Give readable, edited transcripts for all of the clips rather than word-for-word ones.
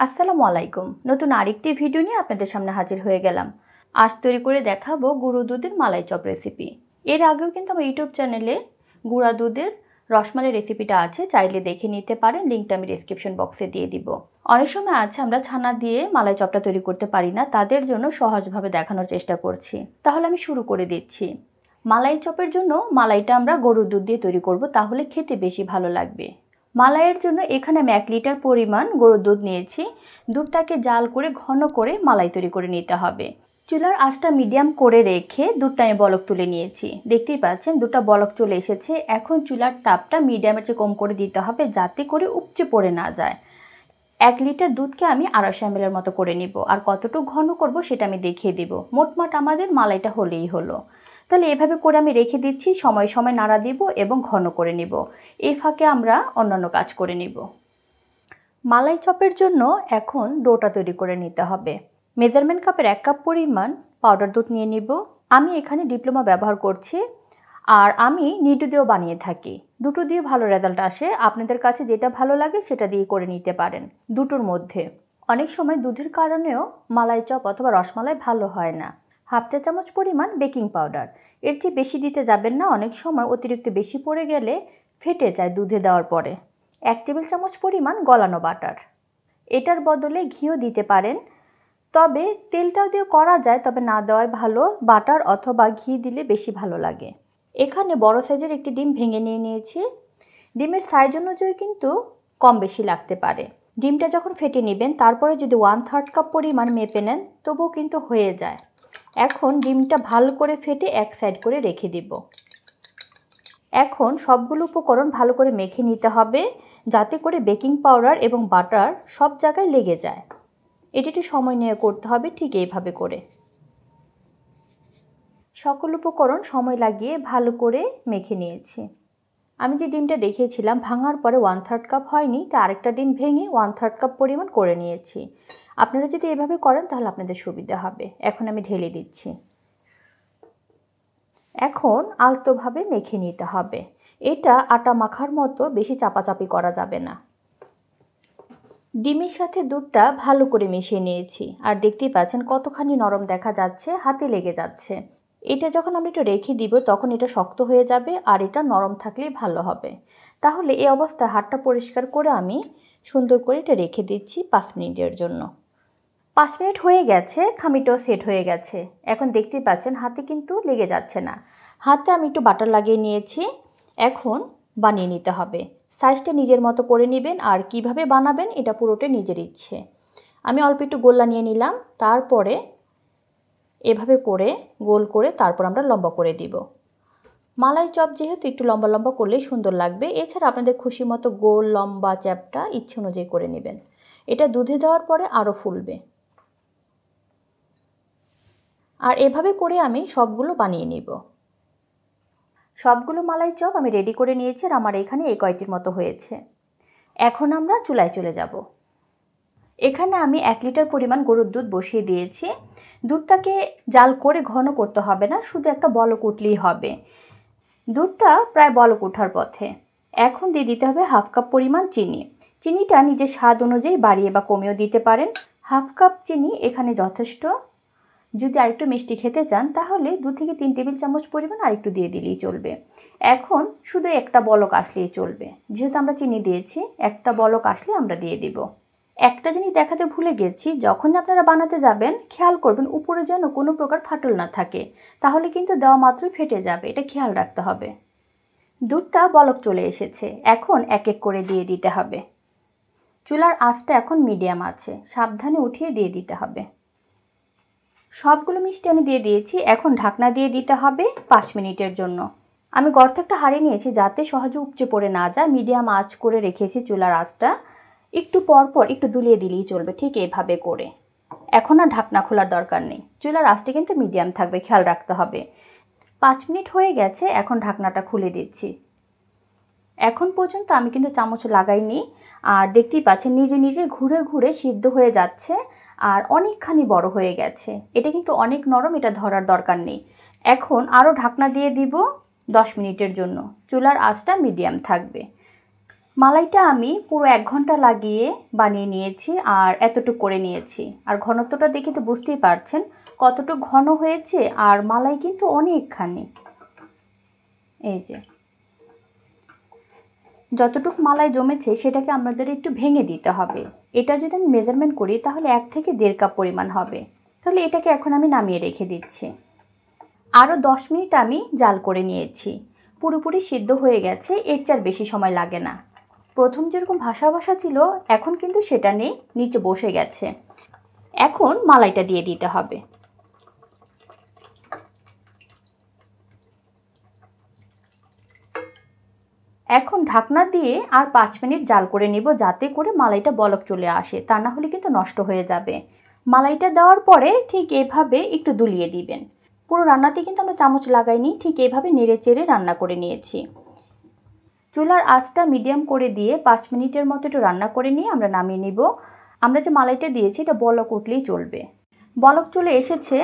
আসসালামু আলাইকুম। নতুন আরেকটি ভিডিও নিয়ে আপনাদের সামনে হাজির হয়ে গেলাম। আজ তৈরি করে দেখাবো গুঁড়ো দুধের মালাই চপ রেসিপি। এর আগেও কিন্তু আমার ইউটিউব চ্যানেলে গুঁড়া দুধের রসমালাই রেসিপিটা আছে, চাইলে দেখে নিতে পারেন। লিঙ্কটা আমি ডেসক্রিপশন বক্সে দিয়ে দিব। অনেক সময় আছে আমরা ছানা দিয়ে মালাই চপটা তৈরি করতে পারি না, তাদের জন্য সহজভাবে দেখানোর চেষ্টা করছি। তাহলে আমি শুরু করে দিচ্ছি। মালাই চপের জন্য মালাইটা আমরা গরুর দুধ দিয়ে তৈরি করব, তাহলে খেতে বেশি ভালো লাগবে। মালাইয়ের জন্য এখানে আমি 1 লিটার পরিমাণ গরুর দুধ নিয়েছি। দুধটাকে জাল করে ঘন করে মালাই তৈরি করে নিতে হবে। চুলার আঁচটা মিডিয়াম করে রেখে দুধটা আমি বলক তুলে নিয়েছি। দেখতেই পাচ্ছেন দুধটা বলক চলে এসেছে। এখন চুলার তাপটা মিডিয়ামের চেয়ে কম করে দিতে হবে, যাতে করে উপচে পড়ে না যায়। 1 লিটার দুধকে আমি 250 ml এর মতো করে নিব। আর কতটুকু ঘন করব সেটা আমি দেখিয়ে দিব। মোটমাট আমাদের মালাইটা হলেই হলো। তাহলে এভাবে করে আমি রেখে দিচ্ছি, সময় সময় নাড়া দিব এবং ঘন করে নিব। এই ফাঁকে আমরা অন্যান্য কাজ করে নিব। মালাই চপের জন্য এখন ডোটা তৈরি করে নিতে হবে। মেজারমেন্ট কাপের 1 কাপ পরিমাণ পাউডার দুধ নিয়ে নিব। আমি এখানে ডিপ্লোমা ব্যবহার করছি, আর আমি নিডু দিয়েও বানিয়ে থাকি। দুটো দিয়ে ভালো রেজাল্ট আসে। আপনাদের কাছে যেটা ভালো লাগে সেটা দিয়ে করে নিতে পারেন। দুটোর মধ্যে অনেক সময় দুধের কারণেও মালাই চপ অথবা রসমালাই ভালো হয় না। 1/2 চা চামচ পরিমাণ বেকিং পাউডার, এর চেয়ে বেশি দিতে যাবেন না। অনেক সময় অতিরিক্ত বেশি পড়ে গেলে ফেটে যায় দুধে দেওয়ার পরে। 1 টেবিল চামচ পরিমাণ গলানো বাটার, এটার বদলে ঘিও দিতে পারেন, তবে তেলটাও দিয়ে করা যায়, তবে না দেওয়াই ভালো। বাটার অথবা ঘি দিলে বেশি ভালো লাগে। এখানে বড় সাইজের একটি ডিম ভেঙে নিয়ে নিয়েছি। ডিমের সাইজ অনুযায়ী কিন্তু কম বেশি লাগতে পারে। ডিমটা যখন ফেটে নেবেন, তারপরে যদি 1/3 কাপ পরিমাণ মেপে নেন, তবুও কিন্তু হয়ে যায়। এখন ডিমটা ভালো করে ফেটে এক সাইড করে রেখে দিব। এখন সবগুলো উপকরণ ভালো করে মেখে নিতে হবে, যাতে করে বেকিং পাউডার এবং বাটার সব জায়গায় লেগে যায়। এটি একটু সময় নিয়ে করতে হবে, ঠিক এইভাবে করে। সকল উপকরণ সময় লাগিয়ে ভালো করে মেখে নিয়েছি। আমি যে ডিমটা দেখিয়েছিলাম ভাঙার পরে 1/3 কাপ হয়নি, তাই আরেকটা ডিম ভেঙে 1/3 কাপ পরিমাণ করে নিয়েছি। আপনারা যদি এভাবে করেন তাহলে আপনাদের সুবিধা হবে। এখন আমি ঢেলে দিচ্ছি। এখন আলতোভাবে মেখে নিতে হবে। এটা আটা মাখার মতো বেশি চাপাচাপি করা যাবে না। ডিমের সাথে দুধটা ভালো করে মিশিয়ে নিয়েছি, আর দেখতেই পাচ্ছেন কতখানি নরম দেখা যাচ্ছে, হাতে লেগে যাচ্ছে। এটা যখন আমরা একটু রেখে দিব তখন এটা শক্ত হয়ে যাবে, আর এটা নরম থাকলেই ভালো হবে। তাহলে এই অবস্থায় হাতটা পরিষ্কার করে আমি সুন্দর করে এটা রেখে দিচ্ছি 5 মিনিটের জন্য। 5 মিনিট হয়ে গেছে, খামিটাও সেট হয়ে গেছে। এখন দেখতেই পাচ্ছেন হাতে কিন্তু লেগে যাচ্ছে না। হাতে আমি একটু বাটার লাগিয়ে নিয়েছি। এখন বানিয়ে নিতে হবে। সাইজটা নিজের মতো করে নেবেন, আর কিভাবে বানাবেন এটা পুরোটা নিজের ইচ্ছে। আমি অল্প একটু গোল্লা নিয়ে নিলাম, তারপরে এভাবে করে গোল করে তারপর আমরা লম্বা করে দিব। মালাই চপ যেহেতু একটু লম্বা লম্বা করলেই সুন্দর লাগবে। এছাড়া আপনাদের খুশি মতো গোল লম্বা চ্যাপটা ইচ্ছে অনুযায়ী করে নেবেন। এটা দুধে দেওয়ার পরে আরও ফুলবে। আর এভাবে করে আমি সবগুলো বানিয়ে নিব। সবগুলো মালাই চপ আমি রেডি করে নিয়েছি, আর আমার এখানে এই কয়টির মতো হয়েছে। এখন আমরা চুলায় চলে যাব। এখানে আমি 1 লিটার পরিমাণ গরুর দুধ বসিয়ে দিয়েছি। দুধটাকে জাল করে ঘন করতে হবে না, শুধু একটা বলক উঠলেই হবে। দুধটা প্রায় বলক ওঠার পথে। এখন দিয়ে দিতে হবে 1/2 কাপ পরিমাণ চিনি। চিনিটা নিজের স্বাদ অনুযায়ী বাড়িয়ে বা কমিয়েও দিতে পারেন। 1/2 কাপ চিনি এখানে যথেষ্ট। যদি আরেকটু মিষ্টি খেতে চান তাহলে 2 থেকে 3 টেবিল চামচ পরিমাণ আরেকটু দিয়ে দিলেই চলবে। এখন শুধু একটা বলক আসলেই চলবে। যেহেতু আমরা চিনি দিয়েছি, একটা বলক আসলে আমরা দিয়ে দিব। একটা জিনিস দেখাতে ভুলে গেছি, যখন আপনারা বানাতে যাবেন খেয়াল করবেন উপরে যেন কোনো প্রকার ফাটল না থাকে, তাহলে কিন্তু দেওয়া মাত্রই ফেটে যাবে। এটা খেয়াল রাখতে হবে। দুধটা বলক চলে এসেছে, এখন এক এক করে দিয়ে দিতে হবে। চুলার আঁচটা এখন মিডিয়াম আছে, সাবধানে উঠিয়ে দিয়ে দিতে হবে। সবগুলো মিষ্টি আমি দিয়ে দিয়েছি। এখন ঢাকনা দিয়ে দিতে হবে 5 মিনিটের জন্য। আমি গর্ত একটা হাঁড়ি নিয়েছি, যাতে সহজে উপচে পড়ে না যায়। মিডিয়াম আঁচ করে রেখেছি চুলার আঁচটা। একটু পরপর একটু দুলিয়ে দিলেই চলবে, ঠিক এভাবে করে। এখন আর ঢাকনা খোলার দরকার নেই। চুলার আঁচটা কিন্তু মিডিয়াম থাকবে, খেয়াল রাখতে হবে। 5 মিনিট হয়ে গেছে, এখন ঢাকনাটা খুলে দিচ্ছি। এখন পর্যন্ত আমি কিন্তু চামচ লাগাইনি, আর দেখতেই পাচ্ছেন নিজে নিজে ঘুরে ঘুরে সিদ্ধ হয়ে যাচ্ছে, আর অনেকখানি বড় হয়ে গেছে। এটা কিন্তু অনেক নরম, এটা ধরার দরকার নেই। এখন আরও ঢাকনা দিয়ে দিব 10 মিনিটের জন্য। চুলার আঁচটা মিডিয়াম থাকবে। মালাইটা আমি পুরো 1 ঘন্টা লাগিয়ে বানিয়ে নিয়েছি আর এতটুকু করে নিয়েছি। আর ঘনত্বটা দেখে তো বুঝতেই পারছেন কতটুকু ঘন হয়েছে। আর মালাই কিন্তু অনেকখানি, এই যে যতটুকু মালাই জমেছে সেটাকে আমাদের একটু ভেঙে দিতে হবে। এটা যদি আমি মেজারমেন্ট করি তাহলে 1 থেকে 1.5 কাপ পরিমাণ হবে। তাহলে এটাকে এখন আমি নামিয়ে রেখে দিচ্ছি। আরও 10 মিনিট আমি জাল করে নিয়েছি, পুরোপুরি সিদ্ধ হয়ে গেছে, এর চেয়ে বেশি সময় লাগে না। প্রথম যেরকম ভাসা ভাসা ছিল এখন কিন্তু সেটা নেই, নিচে বসে গেছে। এখন মালাইটা দিয়ে দিতে হবে। এখন ঢাকনা দিয়ে আর 5 মিনিট জাল করে নিব, যাতে করে মালাইটা বলক চলে আসে, তা না হলে কিন্তু নষ্ট হয়ে যাবে। মালাইটা দেওয়ার পরে ঠিক এভাবে একটু দুলিয়ে দিবেন। পুরো রান্নাতে কিন্তু আমরা চামচ লাগাইনি, ঠিক এভাবে নেড়ে চেড়ে রান্না করে নিয়েছি। চুলার আঁচটা মিডিয়াম করে দিয়ে 5 মিনিটের মতো একটু রান্না করে নিয়ে আমরা নামিয়ে নিব। আমরা যে মালাইটা দিয়েছি এটা বলক উঠলেই চলবে। বলক চলে এসেছে,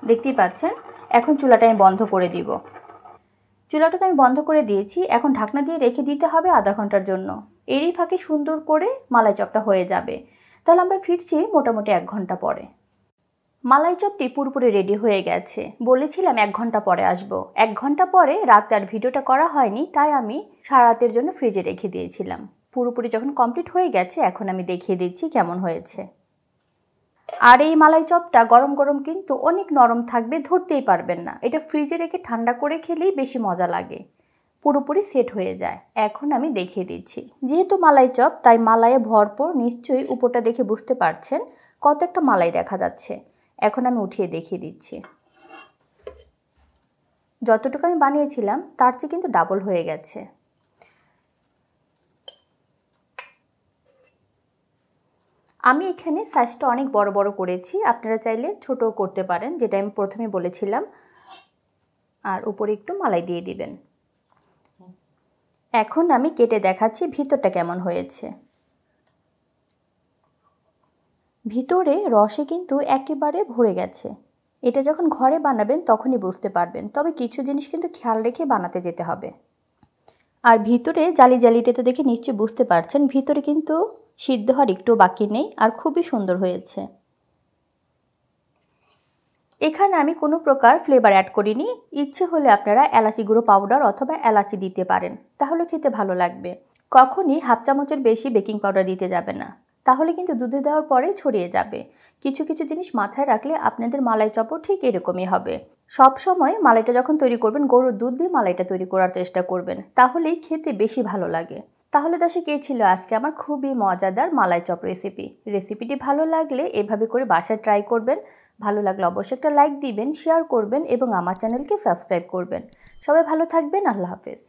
দেখতেই পাচ্ছেন। এখন চুলাটা আমি বন্ধ করে দিব। চুলাটা তো আমি বন্ধ করে দিয়েছি। এখন ঢাকনা দিয়ে রেখে দিতে হবে আধা ঘন্টার জন্য। এরই ফাঁকে সুন্দর করে মালাই চপটা হয়ে যাবে। তাহলে আমরা ফিরছি মোটামুটি 1 ঘন্টা পরে। মালাই চপটি পুরোপুরি রেডি হয়ে গেছে। বলেছিলাম 1 ঘন্টা পরে আসব। 1 ঘন্টা পরে রাতে আর ভিডিওটা করা হয়নি, তাই আমি সারা রাতের জন্য ফ্রিজে রেখে দিয়েছিলাম। পুরোপুরি যখন কমপ্লিট হয়ে গেছে এখন আমি দেখিয়ে দিচ্ছি কেমন হয়েছে। আর এই মালাই চপটা গরম গরম কিন্তু অনেক নরম থাকবে, ধরতেই পারবেন না। এটা ফ্রিজে রেখে ঠান্ডা করে খেলেই বেশি মজা লাগে, পুরোপুরি সেট হয়ে যায়। এখন আমি দেখিয়ে দিচ্ছি। যেহেতু মালাই চপ তাই মালাইয়ে ভরপুর, নিশ্চয়ই উপরটা দেখে বুঝতে পারছেন কত একটা মালাই দেখা যাচ্ছে। এখন আমি উঠিয়ে দেখিয়ে দিচ্ছি। যতটুকু আমি বানিয়েছিলাম তার চেয়ে কিন্তু ডাবল হয়ে গেছে। আমি এখানে সাইজটা অনেক বড় বড় করেছি, আপনারা চাইলে ছোটও করতে পারেন, যেটা আমি প্রথমে বলেছিলাম। আর উপরে একটু মালাই দিয়ে দিবেন। এখন আমি কেটে দেখাচ্ছি ভিতরটা কেমন হয়েছে। ভিতরে রসে কিন্তু একেবারে ভরে গেছে। এটা যখন ঘরে বানাবেন তখনই বুঝতে পারবেন, তবে কিছু জিনিস কিন্তু খেয়াল রেখে বানাতে যেতে হবে। আর ভিতরে জালি জালিটা তো দেখে নিশ্চয়ই বুঝতে পারছেন, ভিতরে কিন্তু সিদ্ধ হওয়ার একটু বাকি নেই, আর খুবই সুন্দর হয়েছে। এখানে আমি কোনো প্রকার ফ্লেভার অ্যাড করিনি। ইচ্ছে হলে আপনারা এলাচি গুঁড়ো পাউডার অথবা এলাচি দিতে পারেন, তাহলে খেতে ভালো লাগবে। কখনই 1/2 চামচের বেশি বেকিং পাউডার দিতে যাবে না, তাহলে কিন্তু দুধে দেওয়ার পরে ছড়িয়ে যাবে। কিছু কিছু জিনিস মাথায় রাখলে আপনাদের মালাই চপও ঠিক এরকমই হবে। সব সময় মালাইটা যখন তৈরি করবেন গরুর দুধ দিয়ে মালাইটা তৈরি করার চেষ্টা করবেন, তাহলেই খেতে বেশি ভালো লাগে। তাহলে দর্শক, এই ছিল আজকে আমার খুবই মজাদার মালাই চপ রেসিপি। রেসিপিটি ভালো লাগলে এভাবে করে বাসায় ট্রাই করবেন। ভালো লাগলে অবশ্যই একটা লাইক দিবেন, শেয়ার করবেন এবং আমার চ্যানেলকে সাবস্ক্রাইব করবেন। সবাই ভালো থাকবেন। আল্লাহ হাফেজ।